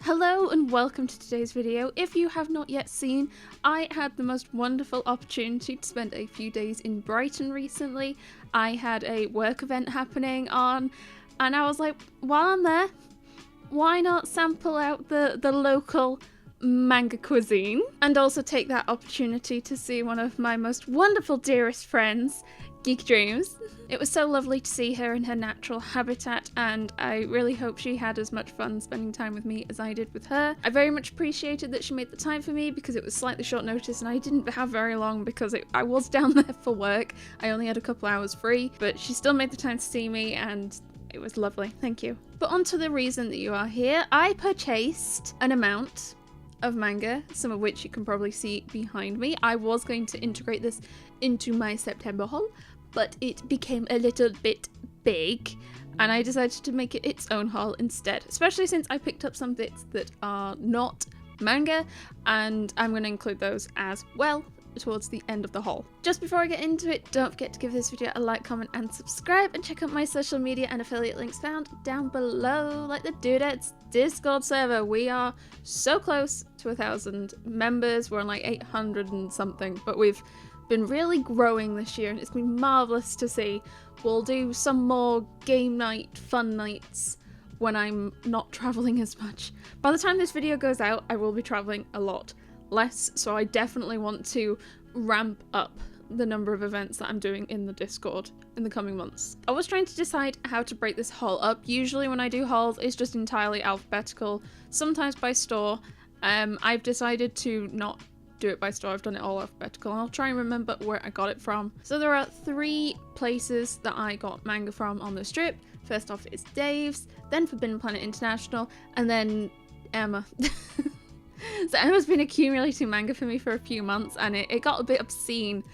Hello and welcome to today's video. If you have not yet seen, I had the most wonderful opportunity to spend a few days in Brighton recently. I had a work event happening on, and I was like, while I'm there, why not sample out the local manga cuisine and also take that opportunity to see one of my most wonderful dearest friends, Geek Dreams. It was so lovely to see her in her natural habitat, and I really hope she had as much fun spending time with me as I did with her. I very much appreciated that she made the time for me because it was slightly short notice and I didn't have very long because I was down there for work. I only had a couple hours free, but she still made the time to see me and it was lovely. Thank you. But on to the reason that you are here. I purchased an amount of manga, some of which you can probably see behind me. I was going to integrate this into my September haul, but it became a little bit big and I decided to make it its own haul instead, especially since I picked up some bits that are not manga, and I'm going to include those as well towards the end of the haul. Just before I get into it, don't forget to give this video a like, comment and subscribe, and check out my social media and affiliate links found down below, like the Dudettes Discord server. We are so close to 1,000 members. We're on like 800 and something, but we've been really growing this year and it's been marvellous to see. We'll do some more game night fun nights when I'm not travelling as much. By the time this video goes out, I will be travelling a lot less, so I definitely want to ramp up the number of events that I'm doing in the Discord in the coming months. I was trying to decide how to break this haul up. Usually when I do hauls, it's just entirely alphabetical, sometimes by store. I've decided to not do it by store. I've done it all alphabetical and I'll try and remember where I got it from. So there are 3 places that I got manga from on the strip. First off is Dave's, then Forbidden Planet International, and then Emma. So Emma's been accumulating manga for me for a few months and it got a bit obscene,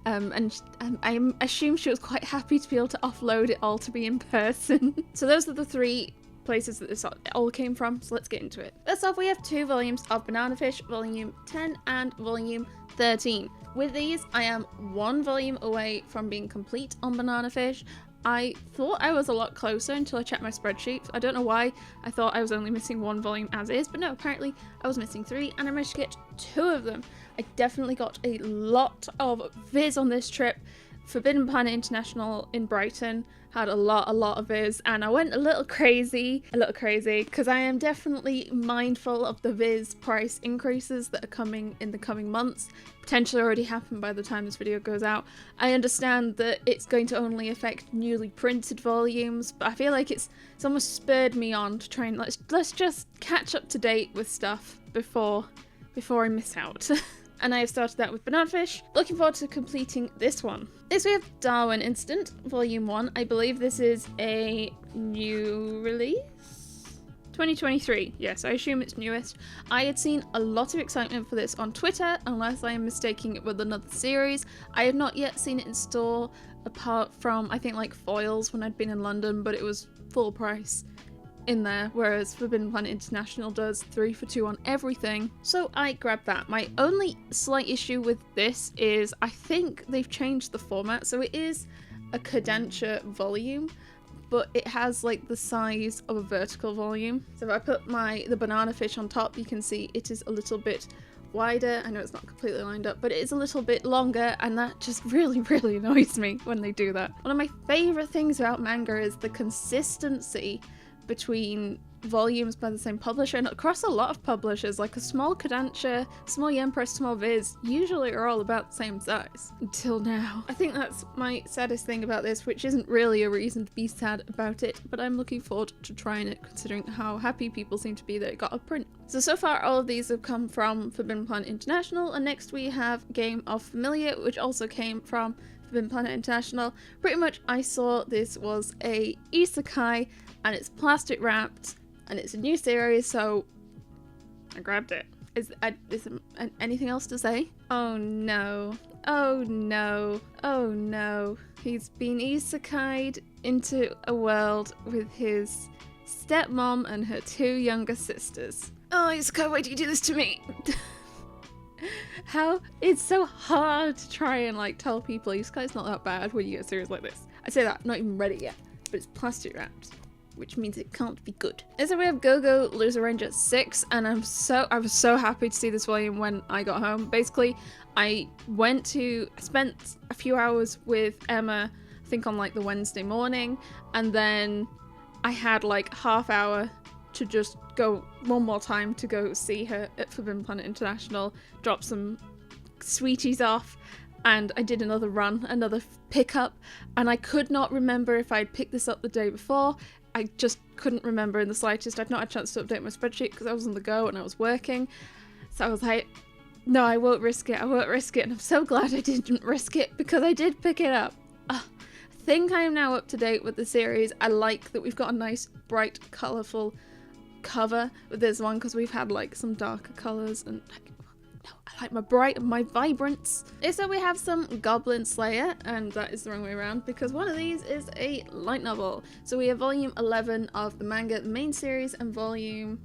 and I assume she was quite happy to be able to offload it all to be in person. So those are the 3 places that this all came from, so let's get into it. First off, we have 2 volumes of Banana Fish, volume 10 and volume 13. With these, I am 1 volume away from being complete on Banana Fish. I thought I was a lot closer until I checked my spreadsheet. I don't know why I thought I was only missing 1 volume as is, but no, apparently I was missing 3 and I managed to get 2 of them. I definitely got a lot of Viz on this trip. Forbidden Planet International in Brighton had a lot of Viz, and I went a little crazy because I am definitely mindful of the Viz price increases that are coming in the coming months. Potentially already happened by the time this video goes out. I understand that it's going to only affect newly printed volumes, but I feel like it's almost spurred me on to try and let's just catch up to date with stuff before I miss out. And I have started that with Banana Fish. Looking forward to completing this one. Next we have Darwin Instant, Volume 1. I believe this is a new release? 2023. Yes, I assume it's newest. I had seen a lot of excitement for this on Twitter, unless I am mistaking it with another series. I have not yet seen it in store, apart from, I think, like Foils when I'd been in London, but it was full price in there, whereas Forbidden Planet International does 3 for 2 on everything, so I grabbed that. My only slight issue with this is I think they've changed the format, so it is a cadenture volume, but it has like the size of a vertical volume. So if I put the Banana Fish on top, you can see it is a little bit wider. I know it's not completely lined up, but it is a little bit longer, and that just really annoys me when they do that. One of my favourite things about manga is the consistency between volumes by the same publisher, and across a lot of publishers, like a small cadenture, small yen press, small Viz, usually are all about the same size. Until now. I think that's my saddest thing about this, which isn't really a reason to be sad about it, but I'm looking forward to trying it considering how happy people seem to be that it got a print. So far all of these have come from Forbidden Planet International, and next we have Game of Familiar, which also came from Forbidden Planet International. Pretty much I saw this was a isekai and it's plastic wrapped and it's a new series, so I grabbed it. Is anything else to say? Oh no. Oh no. Oh no. He's been isekai'd into a world with his stepmom and her 2 younger sisters. Oh, isekai, why do you do this to me? How it's so hard to try and like tell people isekai's not that bad when you get a series like this. I say that, not even ready yet, but it's plastic wrapped. which means it can't be good. And so we have Go-Go Loser Ranger 6, and I was so happy to see this volume when I got home. Basically, I spent a few hours with Emma, I think on like the Wednesday morning, and then I had like half hour to just go one more time to go see her at Forbidden Planet International, drop some sweeties off, and I did another run, another pickup, and I could not remember if I'd picked this up the day before. I just couldn't remember in the slightest. I'd not had a chance to update my spreadsheet because I was on the go and I was working. So I was like, no, I won't risk it, and I'm so glad I didn't risk it because I did pick it up. I think I am now up to date with the series. I like that we've got a nice, bright, colourful cover with this one because we've had like some darker colours, and no, I like my bright and my vibrance. So we have some Goblin Slayer, and that is the wrong way around because one of these is a light novel. So we have volume 11 of the manga main series and volume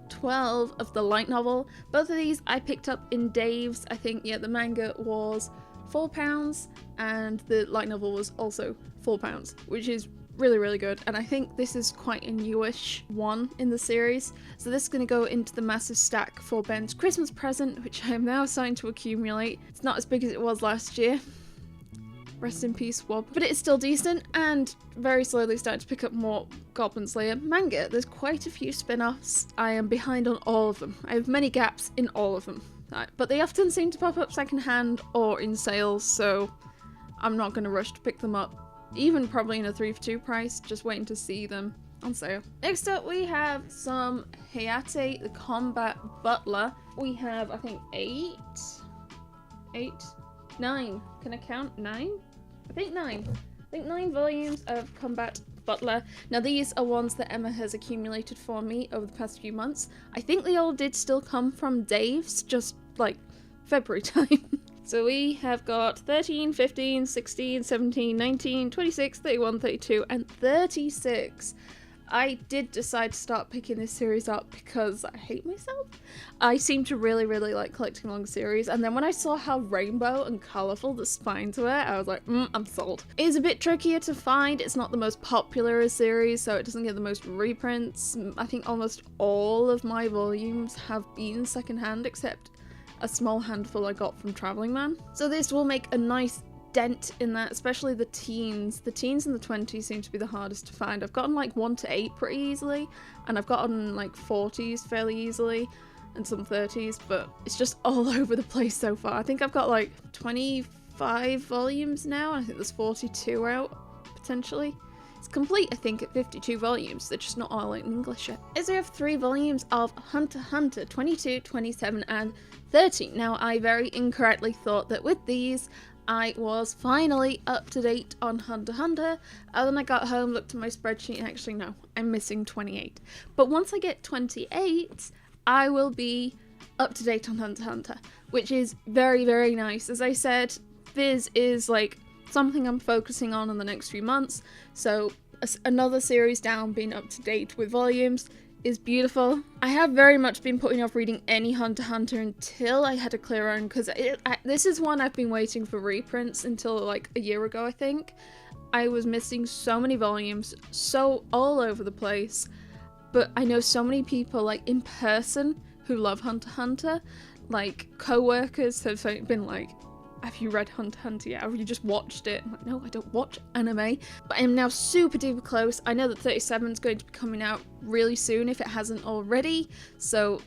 12 of the light novel. Both of these I picked up in Dave's. I think, yeah, the manga was £4 and the light novel was also £4, which is really, really good. And I think this is quite a newish one in the series. So this is going to go into the massive stack for Ben's Christmas present, which I am now starting to accumulate. It's not as big as it was last year. Rest in peace, Wob. But it's still decent, and very slowly starting to pick up more Goblin Slayer manga. There's quite a few spin-offs. I am behind on all of them. I have many gaps in all of them. But they often seem to pop up secondhand or in sales, so I'm not going to rush to pick them up. Even probably in a 3 for 2 price, just waiting to see them on sale. Next up we have some Hayate the Combat Butler. We have, I think, 9. Can I count 9? I think 9. I think 9 volumes of Combat Butler. Now these are ones that Emma has accumulated for me over the past few months. I think they all did still come from Dave's, just like February time. So we have got 13, 15, 16, 17, 19, 26, 31, 32, and 36. I did decide to start picking this series up because I hate myself. I seem to really, really like collecting long series, and then when I saw how rainbow and colourful the spines were, I was like, I'm sold. It is a bit trickier to find. It's not the most popular series, so it doesn't get the most reprints. I think almost all of my volumes have been secondhand, except a small handful I got from Travelling Man. So this will make a nice dent in that, especially the teens. The teens and the 20s seem to be the hardest to find. I've gotten like 1 to 8 pretty easily, and I've gotten like 40s fairly easily, and some 30s, but it's just all over the place so far. I think I've got like 25 volumes now, and I think there's 42 out, potentially. It's complete, I think, at 52 volumes. They're just not all in English yet. As we have 3 volumes of Hunter x Hunter, 22, 27, and 30. Now, I very incorrectly thought that with these, I was finally up to date on Hunter x Hunter. And then I got home, looked at my spreadsheet, and actually no, I'm missing 28. But once I get 28, I will be up to date on Hunter x Hunter, which is very, very nice. As I said, Viz is like something I'm focusing on in the next few months, so another series down, being up to date with volumes is beautiful. I have very much been putting off reading any Hunter x Hunter until I had a clear own, because this is one I've been waiting for reprints until like a year ago, I think. I was missing so many volumes, so all over the place, but I know so many people like in person who love Hunter x Hunter. Like co-workers have been like, have you read Hunter x Hunter yet? Have you just watched it? I'm like, no, I don't watch anime. But I am now super duper close. I know that 37 is going to be coming out really soon if it hasn't already. So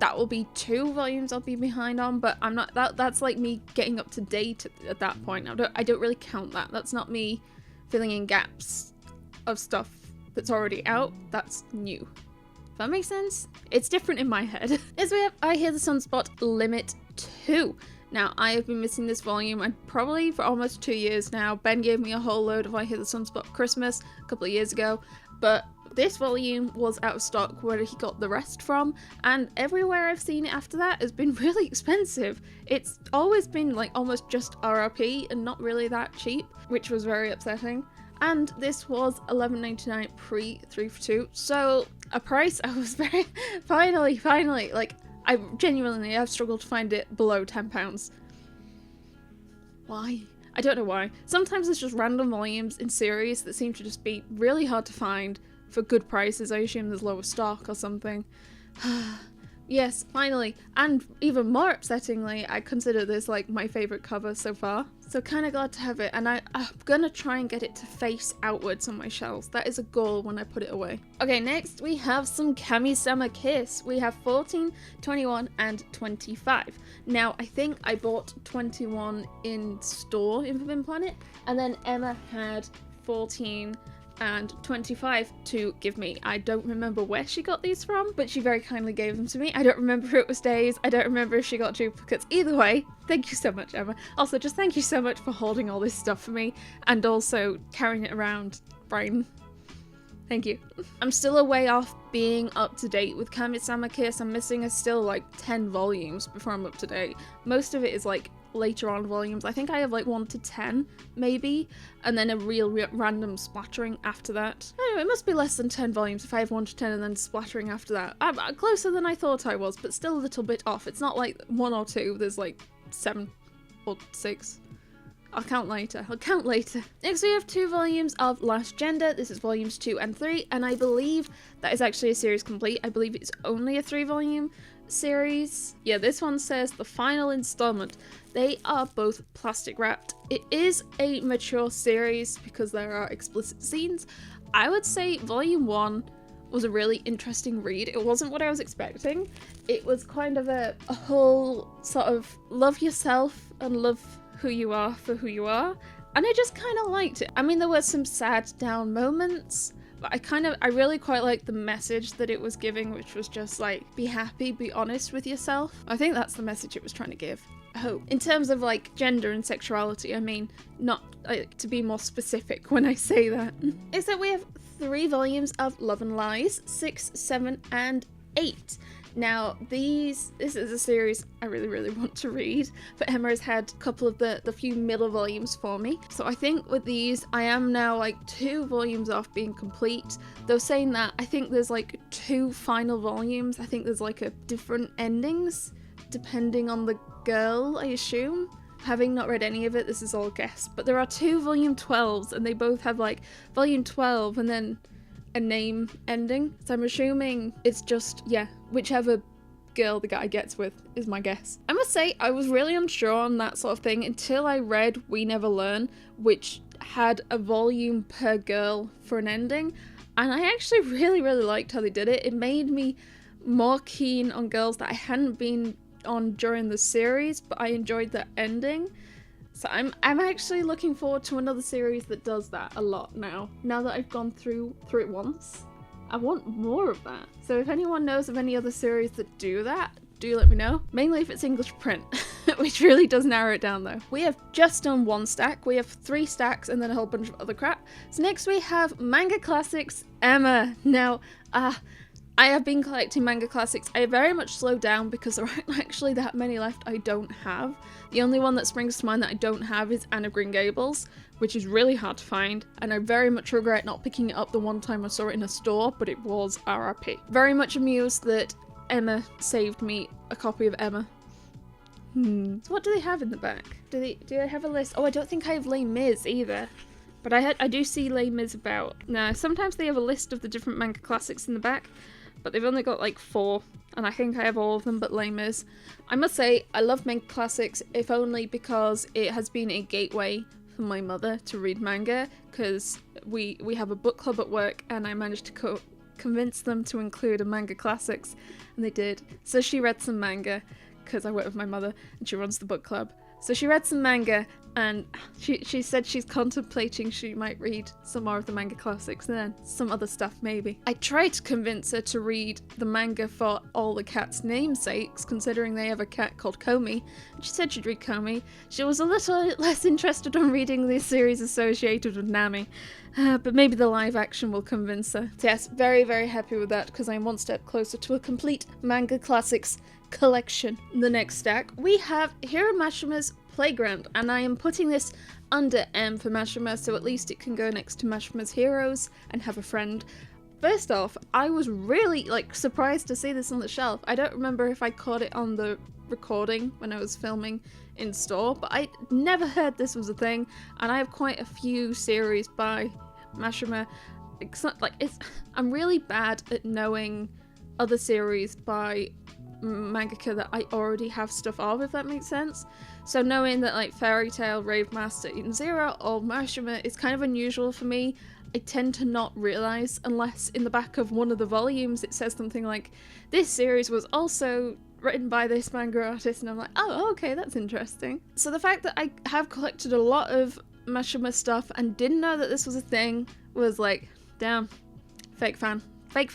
that will be 2 volumes I'll be behind on, but I'm not, that's like me getting up to date at that point. I don't really count that. That's not me filling in gaps of stuff that's already out. That's new. If that makes sense? It's different in my head. As we have I Hear the Sunspot Limit 2. Now, I have been missing this volume, and probably for almost 2 years now. Ben gave me a whole load of I Hear the Sunspot Christmas a couple of years ago, but this volume was out of stock where he got the rest from, and everywhere I've seen it after that has been really expensive. It's always been like almost just RRP and not really that cheap, which was very upsetting. And this was $11.99 pre 3 for 2, so a price I was very finally like, I genuinely have struggled to find it below £10. Why? I don't know why. Sometimes it's just random volumes in series that seem to just be really hard to find for good prices. I assume there's lower stock or something. Yes, finally, and even more upsettingly, I consider this like my favourite cover so far. So kind of glad to have it, and I'm gonna try and get it to face outwards on my shelves. That is a goal when I put it away. Okay, next we have some Kami-sama Kiss. We have 14, 21, and 25. Now, I think I bought 21 in store in Forbidden Planet, and then Emma had 14 and 25 to give me. I don't remember where she got these from, but she very kindly gave them to me. I don't remember if it was days. I don't remember if she got duplicates. Either way, thank you so much, Emma. Also, just thank you so much for holding all this stuff for me and also carrying it around, Brighton. Thank you. I'm still a way off being up to date with Kami-sama Kiss. I'm missing still like 10 volumes before I'm up to date. Most of it is like later on volumes. I think I have like 1 to 10 maybe, and then a real random splattering after that. Anyway, it must be less than 10 volumes if I have 1 to 10 and then splattering after that. I'm closer than I thought I was, but still a little bit off. It's not like 1 or 2, there's like 7 or 6. I'll count later. Next we have 2 volumes of Last Gender. This is volumes 2 and 3, and I believe that is actually a series complete. I believe it's only a 3-volume series. Yeah, this one says the final installment. They are both plastic wrapped. It is a mature series because there are explicit scenes. I would say volume 1 was a really interesting read. It wasn't what I was expecting. It was kind of a whole sort of love yourself and love who you are for who you are, and I just kind of liked it. I mean, there were some sad down moments, but I really quite liked the message that it was giving, which was just like, be happy, be honest with yourself. I think that's the message it was trying to give. I hope. In terms of like gender and sexuality, I mean, not to be more specific when I say that, is that we have 3 volumes of Love and Lies, 6, 7, and 8. Now, this is a series I really want to read, but Emma has had a couple of the few middle volumes for me. So I think with these, I am now like 2 volumes off being complete. Though saying that, I think there's like 2 final volumes. I think there's like a different endings, depending on the girl, I assume. Having not read any of it, this is all guess. But there are 2 volume 12s, and they both have like volume 12 and then a name ending, so I'm assuming it's just, yeah, whichever girl the guy gets with is my guess. I must say, I was really unsure on that sort of thing until I read We Never Learn, which had a volume per girl for an ending, and I actually really liked how they did it. It made me more keen on girls that I hadn't been on during the series, but I enjoyed that ending. So I'm actually looking forward to another series that does that a lot now. Now that I've gone through it once, I want more of that. So if anyone knows of any other series that do that, do let me know. Mainly if it's English print, which really does narrow it down though. We have just done 1 stack, we have 3 stacks and then a whole bunch of other crap. So next we have Manga Classics Emma. Now, I have been collecting manga classics. I very much slowed down because there aren't actually that many left I don't have. The only one that springs to mind that I don't have is Anne of Green Gables, which is really hard to find, and I very much regret not picking it up the one time I saw it in a store, but it was RRP. Very much amused that Emma saved me a copy of Emma. So what do they have in the back? Do they have a list? Oh, I don't think I have Les Mis either. But I do see Les Mis about. Now, sometimes they have a list of the different manga classics in the back, but they've only got like 4, and I think I have all of them but Les Mis. I must say, I love manga classics, if only because it has been a gateway for my mother to read manga, because we have a book club at work, and I managed to convince them to include a manga classics, and they did. So she read some manga, because I work with my mother, and she runs the book club. So she read some manga, and she said she's contemplating she might read some more of the manga classics and then some other stuff maybe. I tried to convince her to read the manga for all the cats' namesakes, considering they have a cat called Komi. She said she'd read Komi. She was a little less interested on reading the series associated with Nami, but maybe the live action will convince her. So yes, very happy with that, because I'm one step closer to a complete manga classics collection. In the next stack, we have Hiro Mashima's Playground, and I am putting this under M for Mashima, so at least it can go next to Mashima's Heroes and have a friend. First off, I was really surprised to see this on the shelf. I don't remember if I caught it on the recording when I was filming in store, but I never heard this was a thing, and I have quite a few series by Mashima. I'm really bad at knowing other series by mangaka that I already have stuff of, if that makes sense. So knowing that like Fairy Tail, Rave Master, Eden Zero, or Mashima is kind of unusual for me. I tend to not realise unless in the back of one of the volumes it says something like, this series was also written by this manga artist, and I'm like, oh, okay, that's interesting. So the fact that I have collected a lot of Mashima stuff and didn't know that this was a thing was like, damn, fake fan. I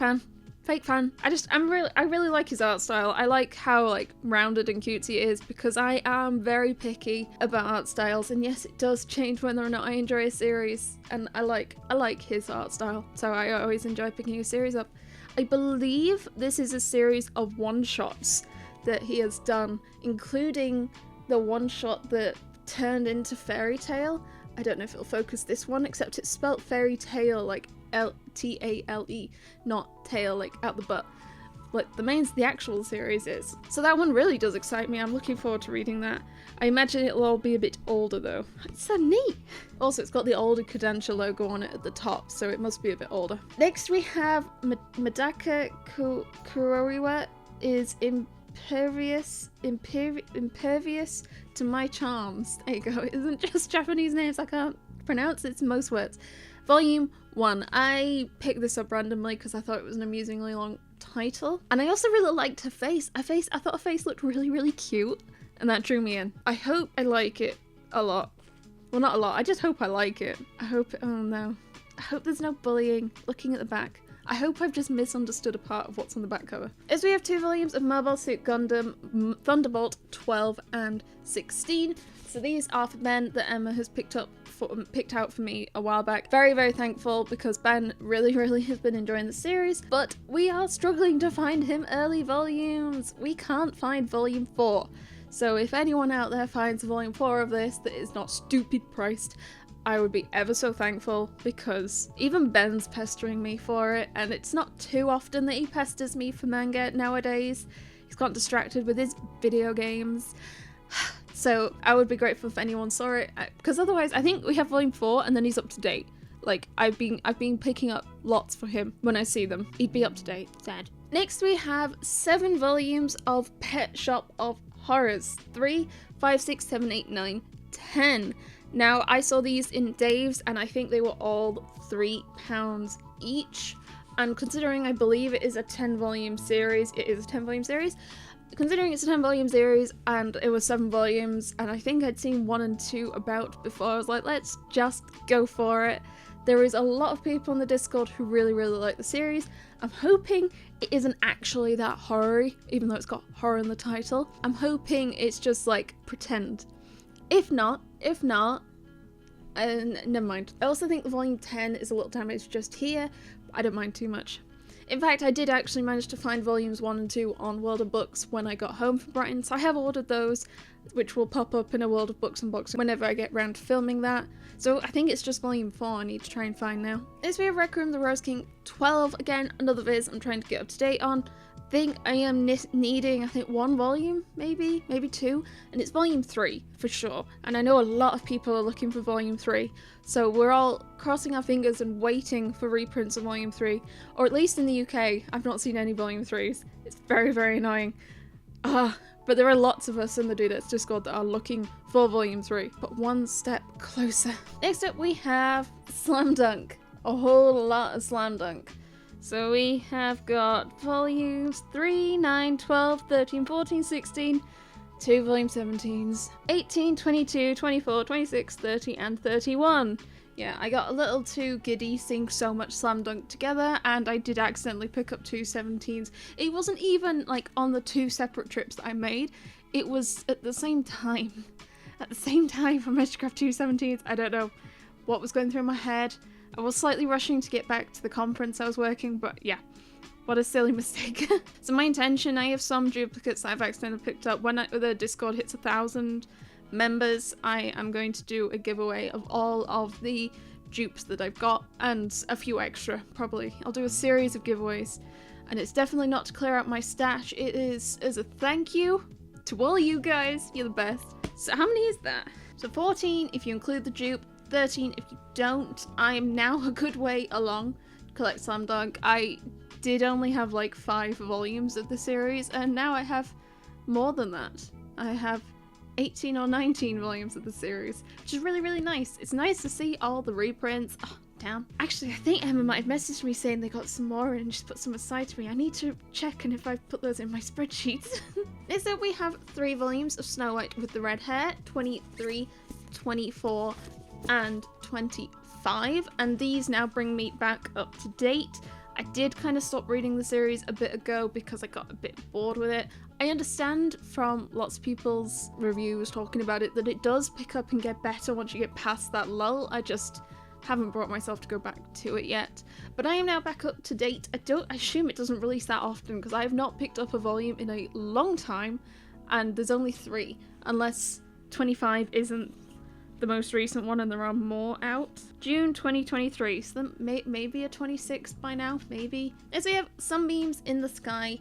really like his art style. I like how like rounded and cutesy it is, because I am very picky about art styles, and yes, it does change whether or not I enjoy a series, and I like his art style, so I always enjoy picking a series up. I believe this is a series of one-shots that he has done, including the one-shot that turned into Fairy Tail. I don't know if it'll focus this one, except it's spelt Fairy Tail like L-T-A-L-E, not tail like out the butt, like the actual series is. So that one really does excite me. I'm looking forward to reading that. I imagine it'll all be a bit older though. It's so neat. Also, it's got the older Kodansha logo on it at the top, so it must be a bit older. Next we have Madaka Kuroriwa is impervious to my charms. There you go. It isn't just Japanese names I can't pronounce, it's most words. Volume 1. I picked this up randomly because I thought it was an amusingly long title. And I also really liked her face. I thought her face looked really, really cute, and that drew me in. I hope I like it a lot. Well, not a lot. I just hope I like it. Oh no. I hope there's no bullying. Looking at the back, I hope I've just misunderstood a part of what's on the back cover. As we have 2 volumes of Mobile Suit Gundam Thunderbolt 12 and 16. So these are for Ben that Emma has picked out for me a while back. Very, very thankful, because Ben really, really has been enjoying the series, but we are struggling to find him early volumes. We can't find volume 4. So if anyone out there finds volume 4 of this that is not stupid priced, I would be ever so thankful, because even Ben's pestering me for it, and it's not too often that he pesters me for manga nowadays. He's got distracted with his video games. So I would be grateful if anyone saw it, because otherwise I think we have volume 4 and then he's up to date. Like, I've been picking up lots for him when I see them. He'd be up to date. Sad. Next we have 7 volumes of Pet Shop of Horrors. 3, 5, 6, 7, 8, 9, 10. Now, I saw these in Dave's and I think they were all £3 each. And considering I believe it is a 10 volume series, considering it's a 10 volume series and it was 7 volumes, and I think I'd seen 1 and 2 about before, I was like, let's just go for it. There is a lot of people on the Discord who really, really like the series. I'm hoping it isn't actually that horror-y, even though it's got horror in the title. I'm hoping it's just like pretend. If not, never mind. I also think the volume 10 is a little damaged just here. I don't mind too much. In fact, I did actually manage to find volumes 1 and 2 on World of Books when I got home from Brighton, so I have ordered those, which will pop up in a World of Books unboxing whenever I get round to filming that. So I think it's just volume 4 I need to try and find now. Next we have Requiem the Rose King 12, again, another Viz I'm trying to get up to date on. I think I am needing, 1 volume, maybe 2, and it's volume 3 for sure. And I know a lot of people are looking for volume 3, so we're all crossing our fingers and waiting for reprints of volume 3, or at least in the UK, I've not seen any volume 3s. It's very, very annoying. But there are lots of us in the Do That's Discord that are looking for volume 3, but one step closer. Next up we have Slam Dunk, a whole lot of Slam Dunk. So we have got volumes 3, 9, 12, 13, 14, 16, 2 volume 17s, 18, 22, 24, 26, 30 and 31. Yeah, I got a little too giddy seeing so much Slam Dunk together, and I did accidentally pick up 2 17s. It wasn't even like on the 2 separate trips that I made, it was at the same time. At the same time I managed to grab 2 17s. I don't know what was going through my head. I was slightly rushing to get back to the conference I was working, but yeah, what a silly mistake. So my intention, I have some duplicates that I've accidentally picked up. When the Discord hits 1,000 members, I am going to do a giveaway of all of the dupes that I've got, and a few extra, probably. I'll do a series of giveaways, and it's definitely not to clear out my stash. It is as a thank you to all you guys. You're the best. So how many is that? So 14 if you include the dupe, 13 if you don't. I'm now a good way along collect Slam Dunk. I did only have like 5 volumes of the series, and now I have more than that. I have 18 or 19 volumes of the series, which is really, really nice. It's nice to see all the reprints. Oh, damn. Actually, I think Emma might have messaged me saying they got some more and just put some aside to me. I need to check and if I've put those in my spreadsheets. So we have 3 volumes of Snow White with the red hair, 23, 24, and 25, and these now bring me back up to date. I did kind of stop reading the series a bit ago because I got a bit bored with it. I understand from lots of people's reviews talking about it that it does pick up and get better once you get past that lull. I just haven't brought myself to go back to it yet. But I am now back up to date. I assume it doesn't release that often because I have not picked up a volume in a long time, and there's only 3, unless 25 isn't the most recent one and there are more out. June 2023, so maybe a 26th by now, maybe. As we have Sunbeams in the Sky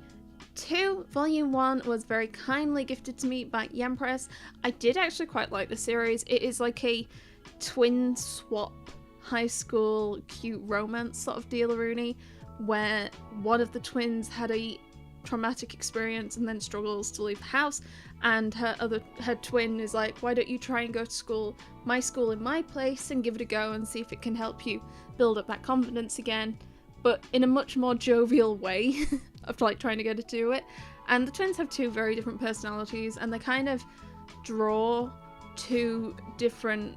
2, Volume 1 was very kindly gifted to me by Yempress. I did actually quite like the series. It is like a twin swap high school cute romance sort of deal-a-rooney, where one of the twins had a traumatic experience and then struggles to leave the house, and her twin is like, why don't you try and go to my school in my place and give it a go and see if it can help you build up that confidence again, but in a much more jovial way of like trying to get her to do it. And the twins have 2 very different personalities, and they kind of draw 2 different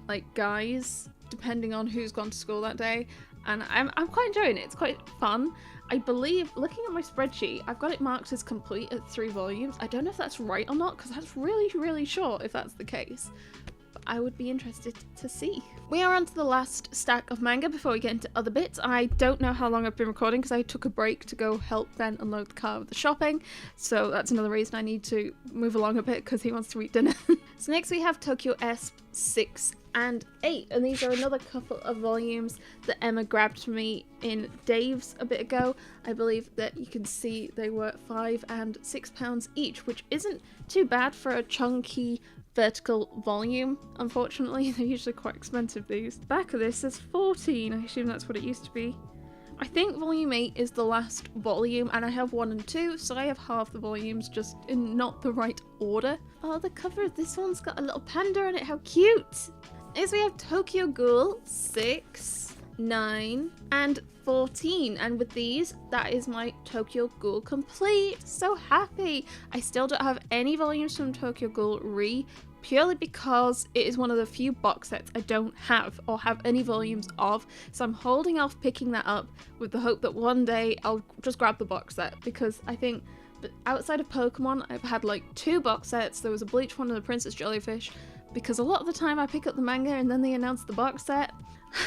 like guys depending on who's gone to school that day, and I'm quite enjoying it. It's quite fun. I believe, looking at my spreadsheet, I've got it marked as complete at 3 volumes. I don't know if that's right or not, because I'm really, really sure if that's the case. But I would be interested to see. We are on to the last stack of manga before we get into other bits. I don't know how long I've been recording because I took a break to go help Ben unload the car with the shopping. So that's another reason I need to move along a bit, because he wants to eat dinner. So next we have Tokyo Esp 6 and 8, and these are another couple of volumes that Emma grabbed for me in Dave's a bit ago. I believe that you can see they were £5 and £6 each, which isn't too bad for a chunky vertical volume. Unfortunately, they're usually quite expensive, these. The back of this says 14, I assume that's what it used to be. I think volume 8 is the last volume, and I have 1 and 2, so I have half the volumes, just in not the right order. Oh, the cover of this one's got a little panda on it, how cute! Next we have Tokyo Ghoul 6, 9, and 14, and with these, that is my Tokyo Ghoul complete. So happy! I still don't have any volumes from Tokyo Ghoul purely because it is one of the few box sets I don't have or have any volumes of, so I'm holding off picking that up with the hope that one day I'll just grab the box set, because I think that outside of Pokemon I've had like 2 box sets. There was a Bleach one and a Princess Jellyfish, because a lot of the time I pick up the manga and then they announce the box set.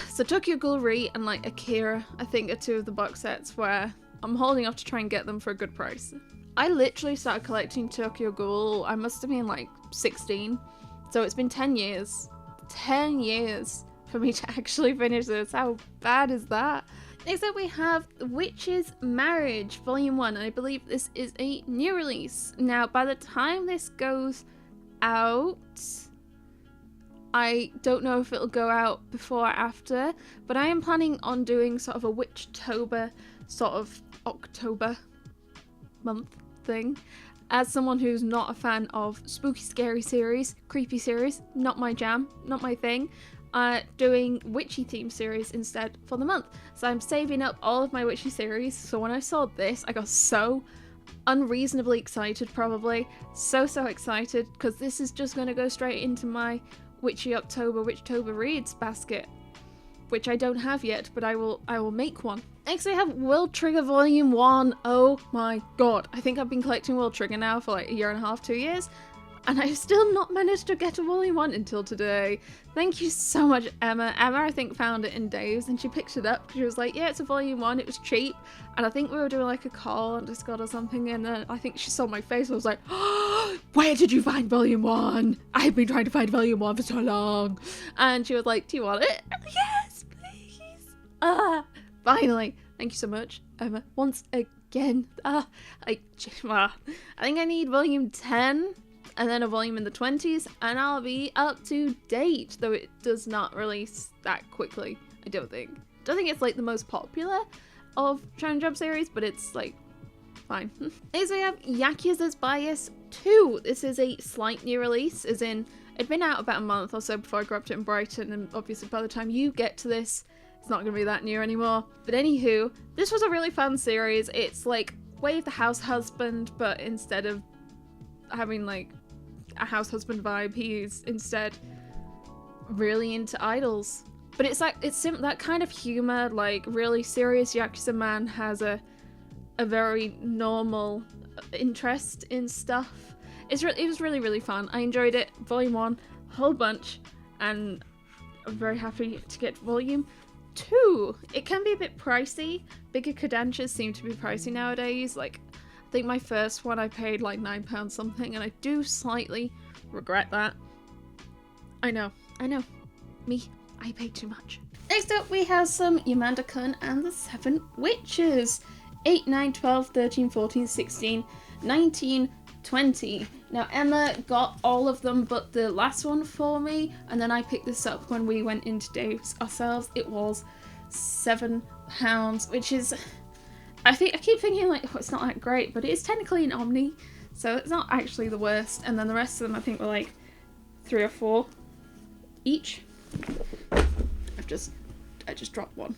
So Tokyo Ghoul and like Akira, I think, are 2 of the box sets where I'm holding off to try and get them for a good price. I literally started collecting Tokyo Ghoul, I must have been like 16, so it's been 10 years. 10 years for me to actually finish this. How bad is that? Next up we have The Witch's Marriage Volume 1, and I believe this is a new release. Now, by the time this goes out, I don't know if it'll go out before or after, but I am planning on doing sort of a Witchtober, sort of October month thing. As someone who's not a fan of spooky, scary series, creepy series, not my jam, not my thing, doing witchy themed series instead for the month. So I'm saving up all of my witchy series, so when I saw this, I got so unreasonably excited, probably. So excited, because this is just going to go straight into my Witchy October, Witchtober reads basket, which I don't have yet, but I will make one. Next we have World Trigger Volume 1. Oh my god. I think I've been collecting World Trigger now for like 1.5 years, 2 years, and I've still not managed to get a Volume 1 until today. Thank you so much, Emma. Emma, I think, found it in Dave's and she picked it up. She was like, yeah, it's a Volume 1, it was cheap, and I think we were doing like a call on Discord or something, and then I think she saw my face and was like, oh, where did you find Volume 1? I've been trying to find Volume 1 for so long. And she was like, do you want it? Yes, please. Finally. Thank you so much, Emma, once again. I think I need Volume 10 and then a volume in the 20s, and I'll be up to date, though it does not release that quickly, I don't think. don't think it's like the most popular of Shonen Jump series, but it's like fine. Next we have Yakuza's Bias 2. This is a slight new release, as in it'd been out about a month or so before I grabbed it in Brighton, and obviously by the time you get to this, it's not going to be that new anymore. But anywho, this was a really fun series. It's like Wave the House Husband, but instead of having like a house husband vibe, he's instead really into idols. But it's like, that kind of humor, like really serious Yakuza man has a very normal interest in stuff. It was really, really fun. I enjoyed it. Volume 1, a whole bunch, and I'm very happy to get Volume 2. It can be a bit pricey. Bigger Caketinz seem to be pricey nowadays. Like, I think my first one I paid like £9 something, and I do slightly regret that. I know. Me, I paid too much. Next up we have some Yamanda-kun and the 7 Witches. 8, 9, 12, 13, 14, 16, 19, 20. Now Emma got all of them but the last one for me, and then I picked this up when we went into Dave's ourselves. It was £7, which is, I keep thinking like, oh, it's not that great, but it is technically an Omni, so it's not actually the worst. And then the rest of them I think were like 3 or 4 each. I just dropped one.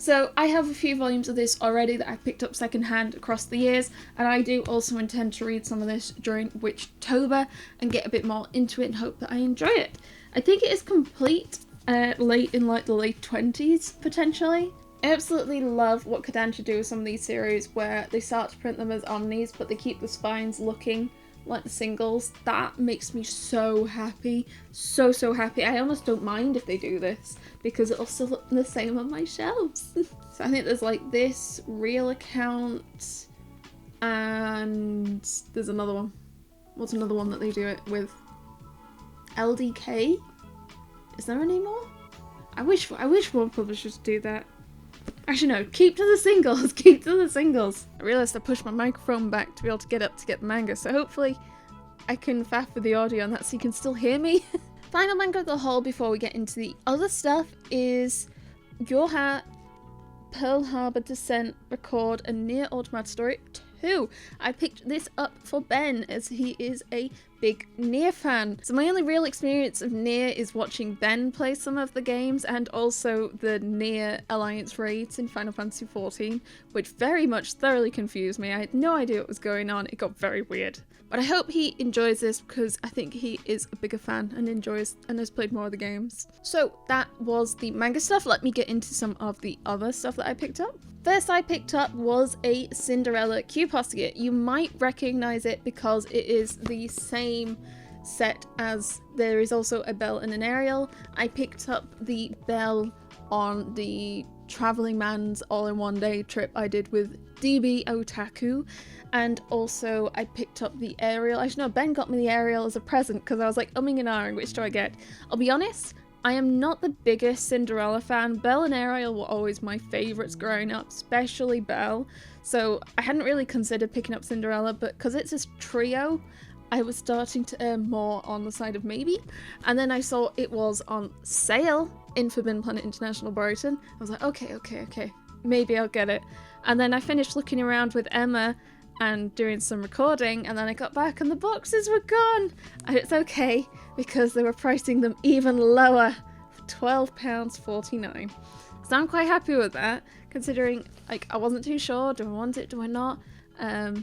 So I have a few volumes of this already that I picked up secondhand across the years, and I do also intend to read some of this during Witchtober and get a bit more into it and hope that I enjoy it. I think it is complete late in like the late 20s potentially. I absolutely love what Kodansha do with some of these series where they start to print them as omnis but they keep the spines looking like the singles. That makes me so happy. So happy. I almost don't mind if they do this because it'll still look the same on my shelves. So I think there's like this real account and there's another one. What's another one that they do it with? LDK? Is there any more? I wish more publishers would do that. Actually no, keep to the singles, keep to the singles. I realised I pushed my microphone back to be able to get up to get the manga, so hopefully I can faff with the audio on that so you can still hear me. Final manga of the haul before we get into the other stuff is Yoha Pearl Harbor Descent Record a Nier Automata Story 2. I picked this up for Ben as he is a big Nier fan. So my only real experience of Nier is watching Ben play some of the games and also the Nier Alliance raids in Final Fantasy XIV, which very much thoroughly confused me. I had no idea what was going on. It got very weird. But I hope he enjoys this because I think he is a bigger fan and enjoys and has played more of the games. So that was the manga stuff. Let me get into some of the other stuff that I picked up. First I picked up was a Cinderella Q posket. You might recognize it because it is the same set as there is also a Belle and an Ariel. I picked up the Belle on the Traveling Man's all-in-one-day trip I did with DB Otaku, and also I picked up the Ariel. Actually no, Ben got me the Ariel as a present because I was like umming and ahhing, which do I get? I'll be honest, I am not the biggest Cinderella fan. Belle and Ariel were always my favourites growing up, especially Belle, so I hadn't really considered picking up Cinderella, but because it's this trio, I was starting to err more on the side of maybe, and then I saw it was on sale in Forbidden Planet International Brighton. I was like, okay, maybe I'll get it. And then I finished looking around with Emma and doing some recording, and then I got back and the boxes were gone. And it's okay because they were pricing them even lower for £12.49. So I'm quite happy with that, considering like I wasn't too sure, do I want it, do I not? At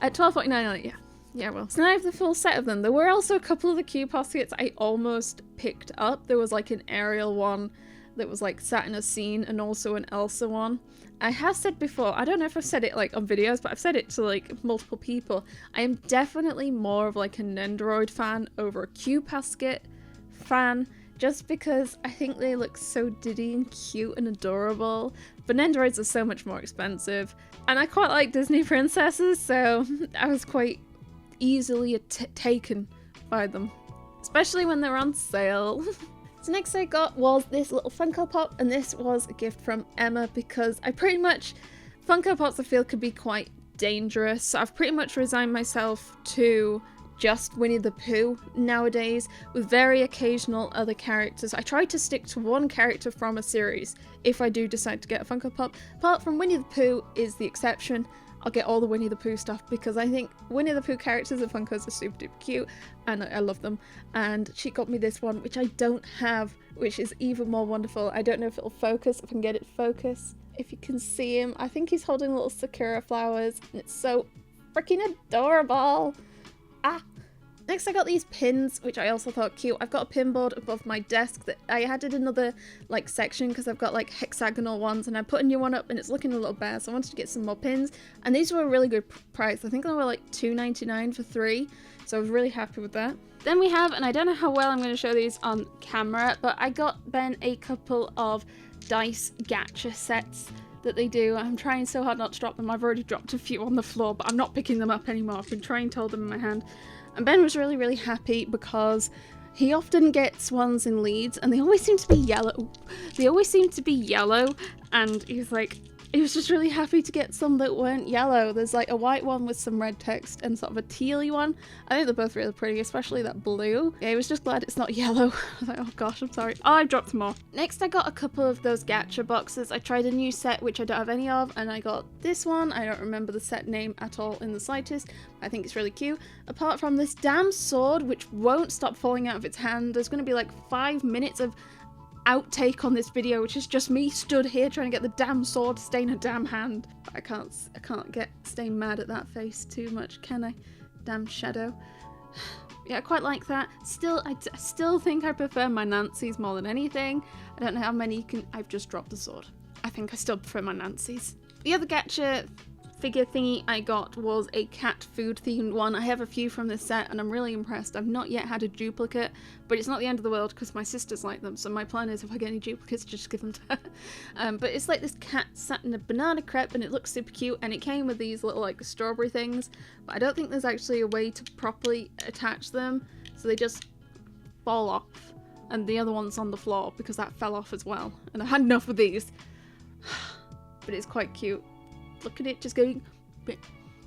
£12.49 I'm like, yeah, well. So now I have the full set of them. There were also a couple of the Q poskets I almost picked up. There was like an Ariel one that was like sat in a scene and also an Elsa one. I have said before, I don't know if I've said it like on videos, but I've said it to like multiple people. I am definitely more of like a Nendoroid fan over a Q posket fan, just because I think they look so diddy and cute and adorable. But Nendoroids are so much more expensive, and I quite like Disney princesses, so I was quite easily taken by them, especially when they're on sale. So next I got was this little Funko Pop, and this was a gift from Emma because I pretty much, Funko Pops I feel could be quite dangerous, so I've pretty much resigned myself to just Winnie the Pooh nowadays, with very occasional other characters. I try to stick to one character from a series if I do decide to get a Funko Pop. Apart from Winnie the Pooh is the exception. I'll get all the Winnie the Pooh stuff because I think Winnie the Pooh characters and Funkos are super duper cute and I love them. And she got me this one, which I don't have, which is even more wonderful. I don't know if it'll focus, if I can get it focus. If you can see him, I think he's holding little sakura flowers and it's so freaking adorable. Next I got these pins, which I also thought cute. I've got a pin board above my desk that I added another like section because I've got like hexagonal ones and I put a new one up and it's looking a little bare, so I wanted to get some more pins. And these were a really good price. I think they were like $2.99 for 3, so I was really happy with that. Then we have, and I don't know how well I'm going to show these on camera, but I got Ben a couple of dice gacha sets that they do. I'm trying so hard not to drop them. I've already dropped a few on the floor, but I'm not picking them up anymore. I've been trying to hold them in my hand. And Ben was really, really happy because he often gets ones in leads and they always seem to be yellow. And he was just really happy to get some that weren't yellow. There's like a white one with some red text and sort of a tealy one. I think they're both really pretty, especially that blue. Yeah, he was just glad it's not yellow. I was like, oh gosh, I'm sorry. Oh, I've dropped more. Next, I got a couple of those gacha boxes. I tried a new set, which I don't have any of, and I got this one. I don't remember the set name at all in the slightest. I think it's really cute. Apart from this damn sword, which won't stop falling out of its hand. There's going to be like 5 minutes of outtake on this video, which is just me stood here trying to get the damn sword to stay in a damn hand. But I can't stay mad at that face too much, can I? Damn shadow. Yeah, I quite like that. Still, I still think I prefer my Nancy's more than anything. I don't know how many you can. I've just dropped the sword. I think I still prefer my Nancy's. The other gacha figure thingy I got was a cat food themed one. I have a few from this set and I'm really impressed. I've not yet had a duplicate, but it's not the end of the world because my sisters like them, so my plan is if I get any duplicates, just give them to her. But it's like this cat sat in a banana crepe and it looks super cute, and it came with these little like strawberry things, but I don't think there's actually a way to properly attach them, so they just fall off, and the other one's on the floor because that fell off as well, and I had enough of these. But it's quite cute. Look at it just going.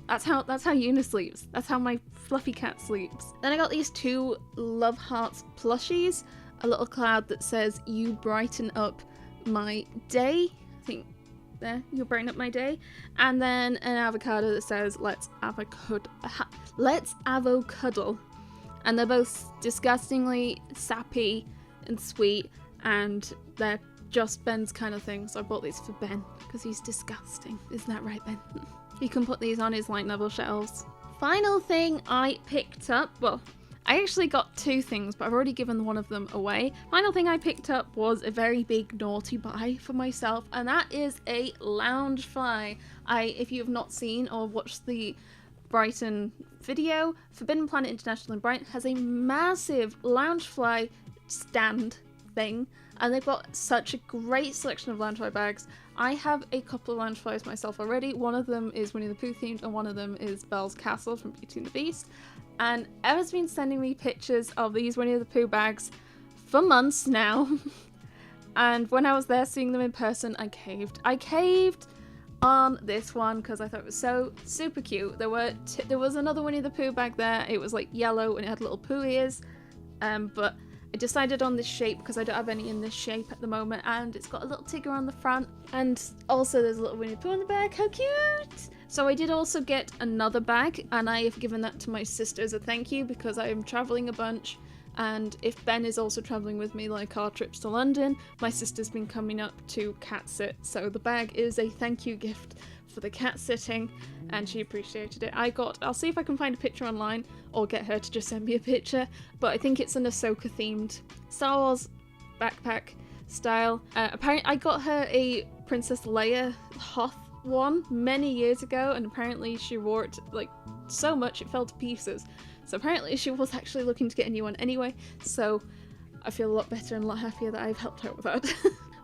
That's how Una sleeps. That's how my fluffy cat sleeps. Then I got these 2 Love Hearts plushies. A little cloud that says, "You brighten up my day." I think there, "You'll brighten up my day." And then an avocado that says, "Let's avocado." And they're both disgustingly sappy and sweet, and they're just Ben's kind of thing, so I bought these for Ben because he's disgusting. Isn't that right, Ben? He can put these on his light level shelves. Final thing I picked up, well, I actually got 2 things, but I've already given one of them away. Final thing I picked up was a very big naughty buy for myself, and that is a Loungefly. If you have not seen or watched the Brighton video, Forbidden Planet International in Brighton has a massive Loungefly stand thing, and they've got such a great selection of Loungefly bags. I have a couple of Loungeflies myself already. One of them is Winnie the Pooh themed and one of them is Belle's Castle from Beauty and the Beast, and Emma's been sending me pictures of these Winnie the Pooh bags for months now. And when I was there seeing them in person, I caved on this one because I thought it was so super cute. There was another Winnie the Pooh bag there. It was like yellow and it had little Pooh ears, but I decided on this shape because I don't have any in this shape at the moment, and it's got a little Tigger on the front, and also there's a little Winnie the Pooh on the back. How cute! So I did also get another bag, and I have given that to my sister as a thank you because I am travelling a bunch, and if Ben is also travelling with me, like our trips to London, my sister's been coming up to cat sit, so the bag is a thank you gift for the cat sitting, and she appreciated it. I'll see if I can find a picture online or get her to just send me a picture, but I think it's an Ahsoka themed Star Wars backpack style. Apparently I got her a Princess Leia Hoth one many years ago, and apparently she wore it like so much it fell to pieces, so apparently she was actually looking to get a new one anyway, so I feel a lot better and a lot happier that I've helped out with that.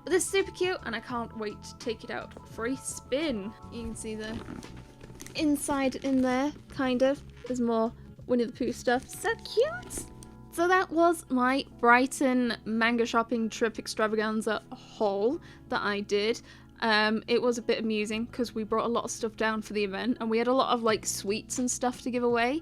But this is super cute and I can't wait to take it out for a spin. You can see the inside in there, kind of. There's more Winnie the Pooh stuff. So cute! So that was my Brighton manga shopping trip extravaganza haul that I did. It was a bit amusing because we brought a lot of stuff down for the event, and we had a lot of like sweets and stuff to give away.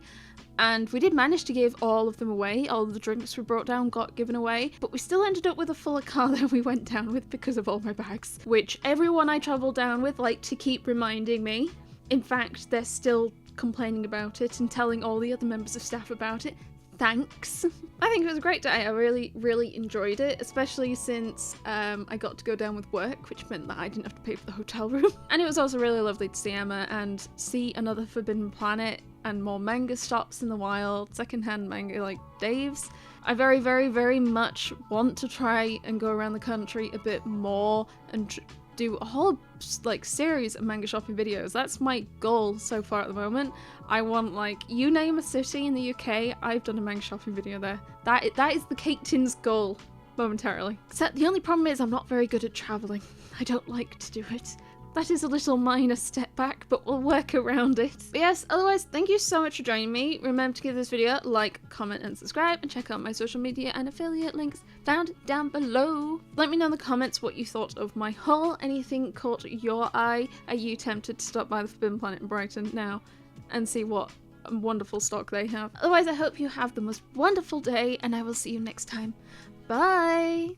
And we did manage to give all of them away. All of the drinks we brought down got given away. But we still ended up with a fuller car than we went down with because of all my bags. Which everyone I travelled down with liked to keep reminding me. In fact, they're still complaining about it and telling all the other members of staff about it. Thanks. I think it was a great day. I really, really enjoyed it, especially since I got to go down with work, which meant that I didn't have to pay for the hotel room. And it was also really lovely to see Emma and see another Forbidden Planet and more manga stops in the wild, secondhand manga like Dave's. I very, very, very much want to try and go around the country a bit more and do a whole like series of manga shopping videos. That's my goal so far at the moment. I want, like, you name a city in the UK, I've done a manga shopping video there. That is the Caketinz goal momentarily. Except the only problem is I'm not very good at traveling. I don't like to do it. That is a little minor step back, but we'll work around it. But yes, otherwise, thank you so much for joining me. Remember to give this video a like, comment, and subscribe, and check out my social media and affiliate links found down below. Let me know in the comments what you thought of my haul. Anything caught your eye? Are you tempted to stop by the Forbidden Planet in Brighton now and see what wonderful stock they have? Otherwise, I hope you have the most wonderful day, and I will see you next time. Bye!